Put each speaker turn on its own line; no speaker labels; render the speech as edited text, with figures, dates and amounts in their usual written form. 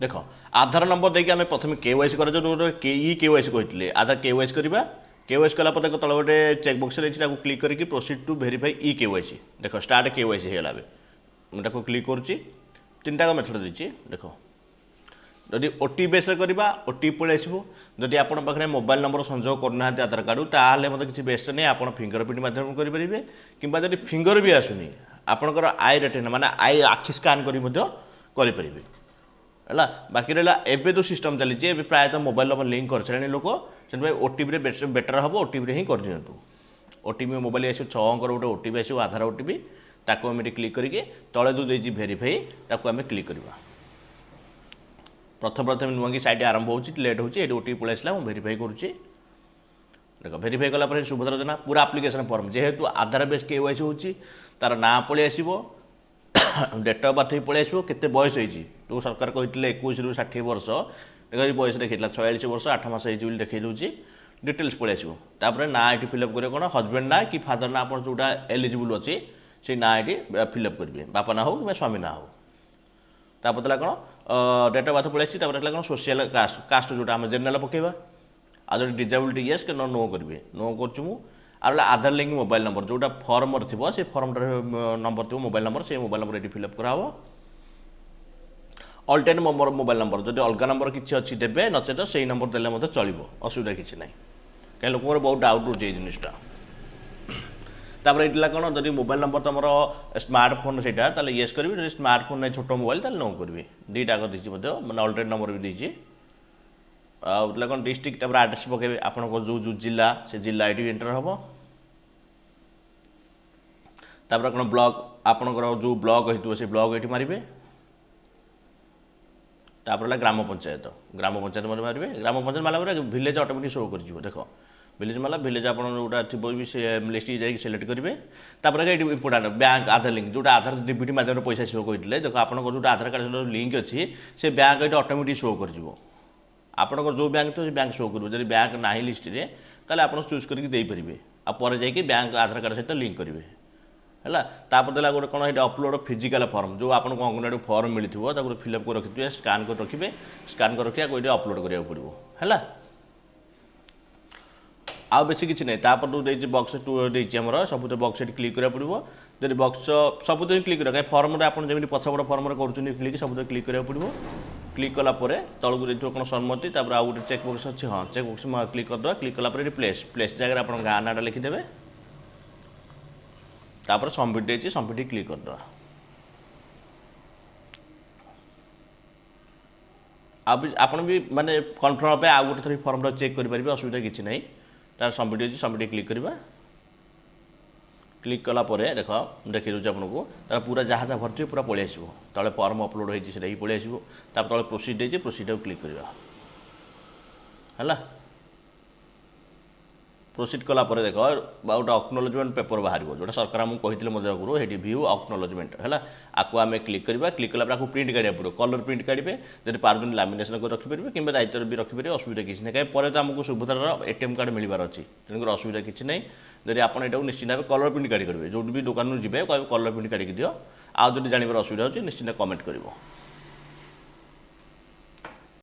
देख आधार नंबर देखिए आम प्रथम केवाईसी कर केवाईसी कहते आधार केवाईसी करवा केवाईसी कला तले गोटे चेकबक्स रही क्लिक करके proceed to verify e KYC देख स्टार्ट केवाईसी होगा मुझे क्लिक करुच्ची 3टा मेथड देती देख जदि ओटीपी बेस करवा ओटीपी पलि आसो जदि आप मोबाइल नंबर संजोग करना आधार कार्ड ताल मतलब किसी बेस्ट नहीं आप फिंगरप्रिंट माध्यम करेंगे कि जब फिंगर भी आसुनी आपंकर आई रेटिना माने आई आखि स्कान करेंगे है बाकी रहा एवं जो सिस्टम चली प्रायतः मोबाइल नंबर लिंक कर सारे लोक से ओटीपी बेटर हम ओटीपी ही कर दिंतु ओटीपी मोबाइल आसो 6 अंकर गोटे ओटीपी आसो आधार ओटीपी ताको आम क्लिक करके तले जो देती भेरीफाई ताको आम क्लिक करवा प्रथम नुआ कि साइट आरंभ हो लेट हो ओटीपी पलि आसला मुझे भेरीफाई करुच्ची देख भेरीफाई कलापर सुभद्रा योजना पूरा आप्लिकेसन फॉर्म जेहेतु आधार बेस केवाईसी हो तार ना पलि आसो डेट ऑफ बर्थ भी पलि आसो केते बयस होती जो सरकार कहते 21 ରୁ 60 वर्ष देखिए बयस देखा 46 वर्ष 8 मास होती देखी दूसरी डिटेल्स पलि आसो तापर ना ये फिलअप करेंगे कौन हजबैंड ना कि फादर ना आप जोटा एलिजिबल अच्छी से ना ये फिलअप करेंगे बापा ना हो कि स्वामी ना हो तापर कौन डेट ऑफ बर्थ पलि आसी कौन सोशल कास्ट कास्ट जोटा आम जेनराल पकेबा आ जो डिजेबिलिटी येस कि नो करेंगे नो करूँ आर आधार लिंक मोबाइल नंबर जोटा फर्म थी से फर्म नंबर थी मोबाइल नंबर से मोबाइल नंबर ये फिलअप कराव अल्टरनेट मोबाइल नंबर जब अलग नंबर किसी अच्छी देवे नचेत से नंबर देने चलो असुविधा किसी ना कहीं लोक बहुत डाउट रोचे ये जिनटा तापर ये कौन जब मोबाइल नंबर तुम स्मार्टफोन से येस करी स्मार्टफोन नहीं छोट मोबाइल नो करेंगे दुईटा देती मैंने अल्टरनेट नंबर भी देती आउला कौन डिस्ट्रिक्ट एड्रेस पकेबे आपण जो जो जिला से जिला ये एंटर हम तापर कौन ब्लॉक आपणकर जो ब्लॉक हो से ब्लॉक ये मारे तापर ग्राम पंचायत मध्य मारे ग्राम पंचायत माला विलेज ऑटोमेटिक शो कर देख विलेज माला विलेज आप जोटा थी भी से लिस्ट जाकि सिलेक्ट करेंगे तापर ये इंपोर्टाट बैंक आधार लिंक जोटा आधार डीबीटी माध्यम पैसा शो करते देख आप जो आधार कार्ड लिंक अच्छी से बैंक ये ऑटोमेटिक शो कर आपंकर जो बैंक तो बैंक शो कर जब बैंक ना लिस्ट रे ताले आप चूज करके देपारे आपर जाकि बैंक आधार कार्ड सहित लिंक करेंगे है तापर देला गोटे कौन ये अपलोड फिजिकल फॉर्म जो आपको अंगनवाड़ी फॉर्म मिलता फिलअप कर रखिए स्कान कर रखिए स्कान कर रखिए ये अपलोड करा पड़ो है आउ बेसी किसी नहीं तापर जो देती बक्स देती आम सब बक्स क्लिक करा पड़ो जब बक्स सब क्लिक करें फर्म आप जमी पछपट फर्म कर क्लिक सब क्लिक करा पड़ो क्लिक कलापर तलू देखिए कौन सम्मति तापर आउ गोटे चेकबक्स अच्छी हाँ चेकबक्स क्लिक करदे क्लिक कलापर प्लेस प्लेस जगह आप गाँ नाटा लिखिदेवे तापर सबमिट देती सबमिट क्लिक करदे आप भी माने कन्फर्म पे आउ गोटे थोड़ी फर्म चेक करेंगे असुविधा किसी ना तार सबमिट देती सबमिट क्लिक करवा क्लिक कलापर देख देखी दूसरे आपको तार पूरा जहाँ जहाँ भरती पूरा पलि आसो तले फर्म अपलोड होती है पलि आसो तले प्रोसीड देती प्रोसीड क्लिक करवा है प्रोसीड कलापर देख गोटे अक्नोलेजमेंट पेपर बाहर जोटा सरकार आमको कहते मध्य ये व्यू अक्नोलेजमेंट है आपको आम क्लिक करवा क्लिक कला प्रिंट काढ़ा पड़ो कलर प्रिंट काढ़े जब पार्बन लामिनेसन कर रखिपारे कि दायित्व भी रखिपारे असुविधा किसी ना कहीं तो आमको सुभद्रार एटीएम कार्ड मिलबार अच्छी तेणुक असुविधा किसी ना जब आप निश्चित भाव कलर प्रिंट काढ़ी करेंगे जो भी दुकान जी कह कलर प्रिंट काढ़ी दियो आज जानवर असुविधा हो निश्चित कमेंट कर।